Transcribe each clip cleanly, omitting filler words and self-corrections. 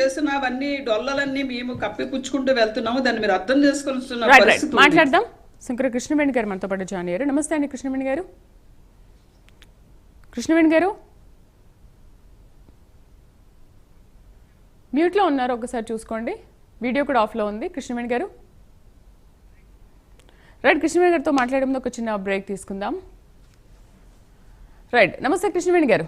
చేసిన అవన్నీ డొల్లలన్నీ మేము కప్పిపుచ్చుకుంటూ వెళ్తున్నాము. దాన్ని మీరు అర్థం చేసుకోవాల్సిన రైట్ రైట్ పరిస్థితి ఉంది. మాట్లాడదాం. శంకర కృష్ణవేణి గారు మనతో పాటు జాయిన్ అయ్యారు. నమస్తే అండి కృష్ణవేణి గారు. కృష్ణవేణి గారు మ్యూట్లో ఉన్నారు, ఒకసారి చూసుకోండి. వీడియో కూడా ఆఫ్లో ఉంది. కృష్ణవేణి గారు రైట్, కృష్ణవేణి గారితో మాట్లాడే ముందు ఒక చిన్న బ్రేక్ తీసుకుందాం. రైట్, నమస్తే కృష్ణవేణి గారు.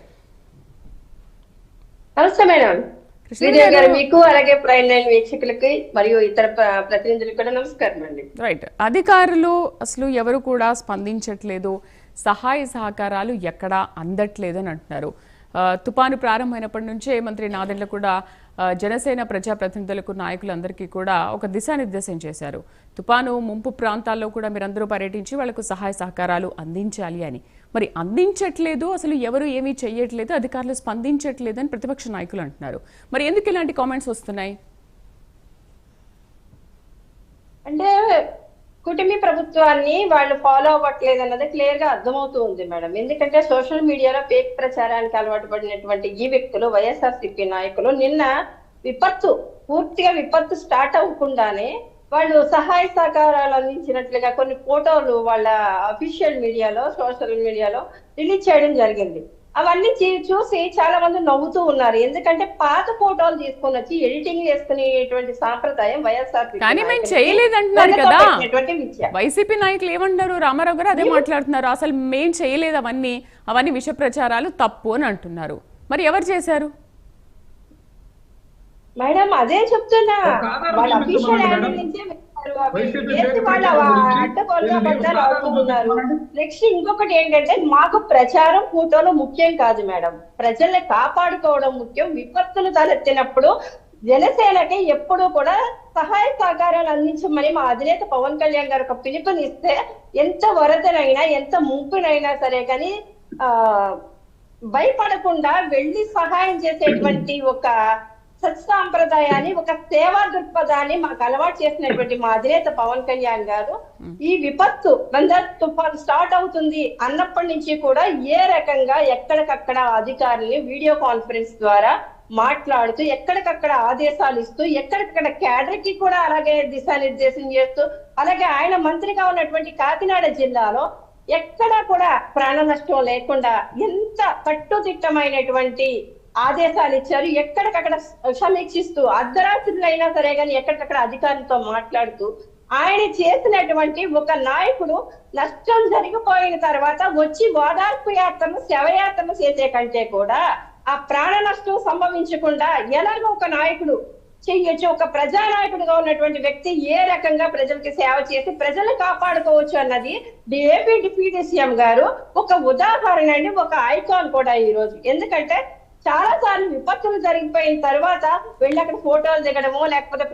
నమస్తే మేడం. కృష్ణవేణి గారు మీకు అలాగే ప్రైమ్ లైన్ వీక్షకులకి మరియు ఇతర ప్రతినిధులకు కూడా నమస్కారం అండి. రైట్, అధికారులు అసలు ఎవరు కూడా స్పందించట్లేదు, సహాయ సహకారాలు ఎక్కడా అందట్లేదు అని అంటున్నారు. తుపాను ప్రారంభమైనప్పటి నుంచే మంత్రి నాదెండ్ల కూడా జనసేన ప్రజాప్రతినిధులకు నాయకులందరికీ కూడా ఒక దిశానిర్దేశం చేశారు. తుపాను ముంపు ప్రాంతాల్లో కూడా మీరందరూ పర్యటించి వాళ్లకు సహాయ సహకారాలు అందించాలి అని. మరి అందించట్లేదు, అసలు ఎవరు ఏమీ చెయ్యట్లేదు, అధికారులు స్పందించట్లేదు అని ప్రతిపక్ష నాయకులు అంటున్నారు. మరి ఎందుకు ఇలాంటి కామెంట్స్ వస్తున్నాయి? అంటే కుటుంబ ప్రభుత్వాన్ని వాళ్ళు ఫాలో అవ్వట్లేదు అన్నది క్లియర్ గా అర్థమవుతూ ఉంది మేడం. ఎందుకంటే సోషల్ మీడియాలో ఫేక్ ప్రచారానికి అలవాటు పడినటువంటి ఈ వ్యక్తులు, వైఎస్ఆర్సీపీ నాయకులు, నిన్న పూర్తిగా విపత్తు స్టార్ట్ అవ్వకుండానే వాళ్ళు సహాయ సహకారాలు అందించినట్లుగా కొన్ని ఫోటోలు వాళ్ళ అఫీషియల్ మీడియాలో, సోషల్ మీడియాలో రిలీజ్ చేయడం జరిగింది. అవన్నీ చూసి చాలా మంది నవ్వుతూ ఉన్నారు. ఎందుకంటే పాత ఫోటోలు తీసుకొని వచ్చి ఎడిటింగ్ చేసుకునేటువంటి సాంప్రదాయం వైఎస్ఆర్ చేయలేదంటున్నారు కదా. వైసీపీ నాయకులు ఏమంటారు? రామారావు గారు అదే మాట్లాడుతున్నారు. అసలు మేం చేయలేదు, అవన్నీ విష ప్రచారాలు తప్పు అని అంటున్నారు. మరి ఎవరు చేశారు మేడం? అదే చెప్తున్నా, వాళ్ళ అఫీషియల్ హ్యాండిల్ నుంచే నెక్స్ట్ ఇంకొకటి ఏంటంటే, మాకు ప్రచారం ఫోటోలు ముఖ్యం కాదు మేడం, ప్రజల్ని కాపాడుకోవడం ముఖ్యం. విపత్తులు తలెత్తినప్పుడు జనసేనకి ఎప్పుడూ కూడా సహాయ సహకారాలు అందించమని మా అధినేత పవన్ కళ్యాణ్ గారు ఒక పిలుపునిస్తే, ఎంత వరదనైనా ఎంత ముంపునైనా సరే కానీ భయపడకుండా వెళ్లి సహాయం చేసేటువంటి ఒక సత్సాంప్రదాయాన్ని, ఒక సేవా దృక్పథాన్ని మాకు అలవాటు చేసినటువంటి మా అధినేత పవన్ కళ్యాణ్ గారు ఈ విపత్తు తుఫాను స్టార్ట్ అవుతుంది అన్నప్పటి నుంచి కూడా ఏ రకంగా ఎక్కడికక్కడ అధికారుల్ని వీడియో కాన్ఫరెన్స్ ద్వారా మాట్లాడుతూ, ఎక్కడికక్కడ ఆదేశాలు ఇస్తూ, ఎక్కడికక్కడ క్యాడర్ కి కూడా అలాగే దిశానిర్దేశం చేస్తూ, అలాగే ఆయన మంత్రిగా ఉన్నటువంటి కాకినాడ జిల్లాలో ఎక్కడా కూడా ప్రాణ నష్టం లేకుండా ఎంత కట్టుదిట్టమైనటువంటి ఆదేశాలు ఇచ్చారు. ఎక్కడికక్కడ సమీక్షిస్తూ, అర్ధరాత్రులు అయినా సరే కానీ ఎక్కడికక్కడ అధికారులతో మాట్లాడుతూ, ఆయన చేసినటువంటి ఒక నాయకుడు నష్టం జరిగిపోయిన తర్వాత వచ్చి ఓదార్పు యాత్రను, శవయాత్రను చేసే కంటే కూడా ఆ ప్రాణ నష్టం సంభవించకుండా ఎలాగో ఒక నాయకుడు చెయ్యొచ్చు, ఒక ప్రజానాయకుడిగా ఉన్నటువంటి వ్యక్తి ఏ రకంగా ప్రజలకి సేవ చేసి ప్రజల్ని కాపాడుకోవచ్చు అన్నది ఏపీ డిప్యూటీ సీఎం గారు ఒక ఉదాహరణ అండి, ఒక ఐకాన్ కూడా ఈ రోజు. ఎందుకంటే చాలా సార్లు విపత్తులు జరిగిపోయిన తర్వాత వెళ్ళి అక్కడ ఫోటోలు దిగడమో, లేకపోతే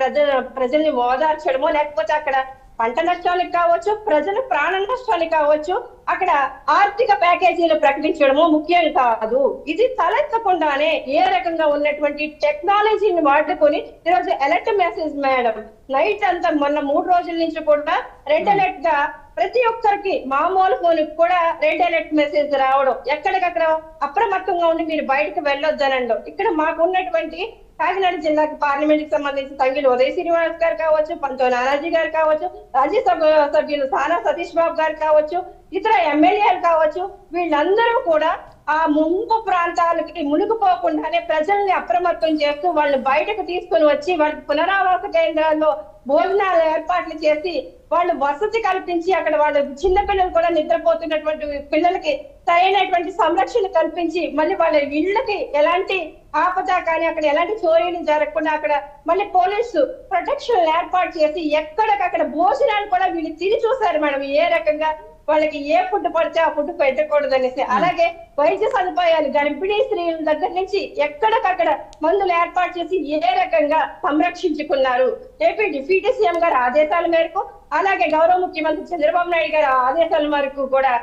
ప్రజల్ని ఓదార్చడమో, లేకపోతే అక్కడ పంట నష్టాలకు కావచ్చు, ప్రజల ప్రాణ నష్టాలకు కావచ్చు, అక్కడ ఆర్థిక ప్యాకేజీలు ప్రకటించడమో ముఖ్యం కాదు. ఇది తలెత్తకుండానే ఏ రకంగా ఉన్నటువంటి టెక్నాలజీని వాడుకొని ఈరోజు అలర్ట్ మెసేజ్ మేడం నైట్ అంతా మొన్న 3 రోజుల నుంచి కూడా రెడ్ అలర్ట్ గా ప్రతి ఒక్కరికి మామూలు ఫోన్ కూడా రెడ్ అలర్ట్ మెసేజ్ రావడం, ఎక్కడికక్కడ అప్రమత్తంగా ఉండి మీరు బయటకు వెళ్ళొద్దనండి. ఇక్కడ మాకు ఉన్నటువంటి కాకినాడ జిల్లాకి పార్లమెంట్ కి సంబంధించి తంగిలి ఉదయ శ్రీనివాస్ గారు కావచ్చు, పంతో నానాజీ గారు కావచ్చు, రాజ్యసభ సభ్యులు సానా సతీష్ బాబు గారు కావచ్చు, ఇతర ఎమ్మెల్యేలు కావచ్చు, వీళ్ళందరూ కూడా ఆ ముంపు ప్రాంతాలకి మునిగిపోకుండానే ప్రజల్ని అప్రమత్తం చేస్తూ వాళ్ళని బయటకు తీసుకుని వచ్చి వాళ్ళకి పునరావాస కేంద్రాల్లో భోజనాలు ఏర్పాట్లు చేసి వాళ్ళు వసతి కల్పించి, అక్కడ వాళ్ళు చిన్న పిల్లలు కూడా నిద్రపోతున్నటువంటి పిల్లలకి సరైనటువంటి సంరక్షణ కల్పించి, మళ్ళీ వాళ్ళ ఇళ్ళకి ఎలాంటి ఆపద కానీ అక్కడ ఎలాంటి చోరీలు జరగకుండా అక్కడ మళ్ళీ పోలీసు ప్రొటెక్షన్ ఏర్పాటు చేసి ఎక్కడికక్కడ భోజనాలు కూడా వీళ్ళు తిని చూసారు మేడం, ఏ రకంగా వాళ్ళకి ఏ ఫుడ్ పడితే ఆ ఫుడ్ పెట్టకూడదు అనేసి. అలాగే వైద్య సదుపాయాలు గర్భిణీ స్త్రీల దగ్గర నుంచి ఎక్కడికక్కడ మందులు ఏర్పాటు చేసి ఏ రకంగా సంరక్షించుకున్నారు. ఏపీ డిప్యూటీ సీఎం గారి ఆదేశాల మేరకు, అలాగే గౌరవ ముఖ్యమంత్రి చంద్రబాబు నాయుడు గారి ఆదేశాల మేరకు కూడా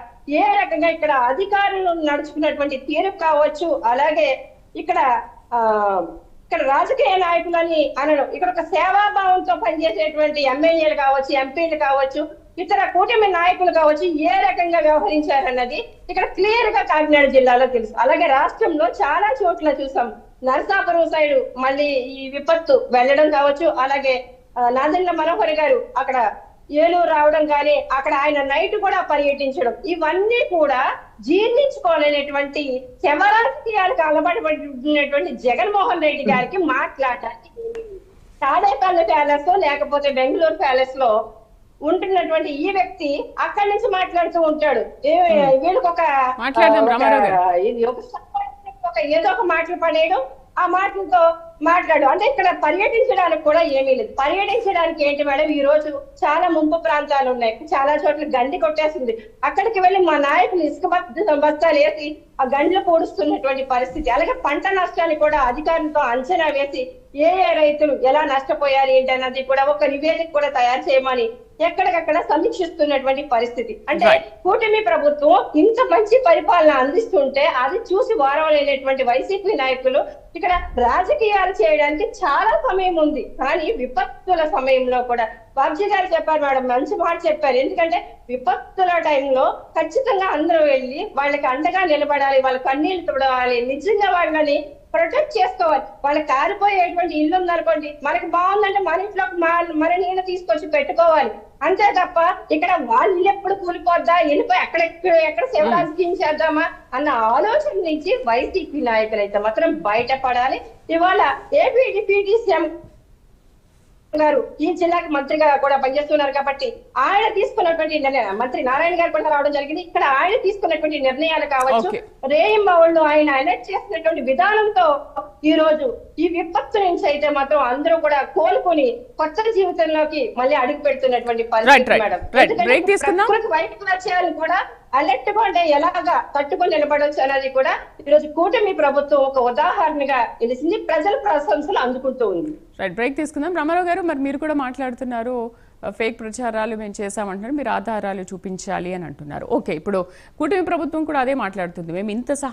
ఏ రకంగా ఇక్కడ అధికారులు నడుచుకున్నటువంటి తీరు కావచ్చు, అలాగే ఇక్కడ రాజకీయ నాయకులని అనడం, ఇక్కడ ఒక సేవాభావంతో పనిచేసేటువంటి ఎమ్మెల్యేలు కావచ్చు, ఎంపీలు కావచ్చు, ఇతర కూటమి నాయకులు కావచ్చు, ఏ రకంగా వ్యవహరించారన్నది ఇక్కడ క్లియర్ గా కాకినాడ జిల్లాలో తెలుసు. అలాగే రాష్ట్రంలో చాలా చోట్ల చూసాం. నరసాపురం సైడ్ మళ్ళీ ఈ విపత్తు వెళ్ళడం కావచ్చు, అలాగే నాదెండ్ల మనోహర్ గారు అక్కడ ఏలూరు రావడం కానీ అక్కడ ఆయన నైట్ కూడా పర్యటించడం, ఇవన్నీ కూడా జీర్ణించుకోలేనటువంటి శవరాజకీయాలకు అలవాటుపడినటువంటి జగన్మోహన్ రెడ్డి గారికి మాట్లాడటానికి తాడేపల్లి ప్యాలెస్ లేకపోతే బెంగళూరు ప్యాలెస్ లో ఉంటున్నటువంటి ఈ వ్యక్తి అక్కడి నుంచి మాట్లాడుతూ ఉంటాడు. వీళ్ళకి ఏదో ఒక మాటలు పడేయడం, ఆ మాటలతో మాట్లాడు అంటే ఇక్కడ పర్యటించడానికి కూడా ఏమీ లేదు. పర్యటించడానికి ఏంటి మేడం, ఈ రోజు చాలా ముంపు ప్రాంతాలు ఉన్నాయి, చాలా చోట్ల గండి కొట్టేసింది. అక్కడికి వెళ్ళి మా నాయకులు ఇసుక బస్తాలు వేసి ఆ గండ్లు పూడుస్తున్నటువంటి పరిస్థితి. అలాగే పంట నష్టాన్ని కూడా అధికారులతో అంచనా వేసి ఏ రైతులు ఎలా నష్టపోయారు ఏంటి అన్నది కూడా ఒక నివేదిక కూడా తయారు చేయమని ఎక్కడికక్కడ సమీక్షిస్తున్నటువంటి పరిస్థితి. అంటే కూటమి ప్రభుత్వం ఇంత మంచి పరిపాలన అందిస్తుంటే అది చూసి వారవలేనటువంటి వైసీపీ నాయకులు ఇక్కడ రాజకీయాలు చేయడానికి చాలా సమయం ఉంది, కానీ విపత్తుల సమయంలో కూడా బాబ్జీ గారు చెప్పారు మేడం, మంచి మాట చెప్పారు. ఎందుకంటే విపత్తుల టైంలో ఖచ్చితంగా అందరూ వెళ్ళి వాళ్ళకి అండగా నిలబడాలి, వాళ్ళ కన్నీళ్లు తుడవాలి, నిజంగా వాళ్ళని ప్రొటెక్ట్ చేసుకోవాలి. వాళ్ళకి కారిపోయేటువంటి ఇల్లు ఉందనుకోండి, మనకి బాగుందంటే మన ఇంట్లో మన నీళ్ళు తీసుకొచ్చి పెట్టుకోవాలి, అంతే తప్ప ఇక్కడ వాళ్ళ ఇల్లు ఎప్పుడు కూలిపోద్దా, వెళ్ళిపోయి ఎక్కడ శివరాజకీయం చేద్దామా అన్న ఆలోచన నుంచి వైసీపీ నాయకులు అయితే మాత్రం బయటపడాలి. ఇవాళ ఏపీ డిప్యూటీ సీఎం గారు ఈ జిల్లాకి మంత్రిగా కూడా పనిచేస్తున్నారు కాబట్టి ఆయన తీసుకున్నటువంటి మంత్రి నారాయణ గారు కూడా రావడం జరిగింది. ఇక్కడ ఆయన తీసుకున్నటువంటి నిర్ణయాలు కావచ్చు, రేయింబవళ్ళు ఆయన అలర్ట్ చేసినటువంటి విధానంతో ఈ రోజు ఈ విపత్తు నుంచి అయితే మాత్రం అందరూ కూడా కోలుకొని కొత్త జీవితంలోకి మళ్ళీ అడుగు పెడుతున్నటువంటి పరిస్థితి మేడం. ప్రకృతి వైపరీత్యాలు కూడా అలర్ట్ గా ఉంటే ఎలాగా తట్టుకొని నిలబడవచ్చు అనేది కూడా ఈ రోజు కూటమి ప్రభుత్వం ఒక ఉదాహరణగా తెలిసింది, ప్రజల ప్రశంసలు అందుకుంటూ ఉంది. రైట్, బ్రేక్ తీసుకుందాం. రామారావు గారు, మరి మీరు కూడా మాట్లాడుతున్నారు, ఫేక్ ప్రచారాలు మేము చేశామంటున్నారు, మీరు ఆధారాలు చూపించాలి అని అంటున్నారు. ఓకే, ఇప్పుడు కూటమి ప్రభుత్వం కూడా అదే మాట్లాడుతుంది, మేము ఇంత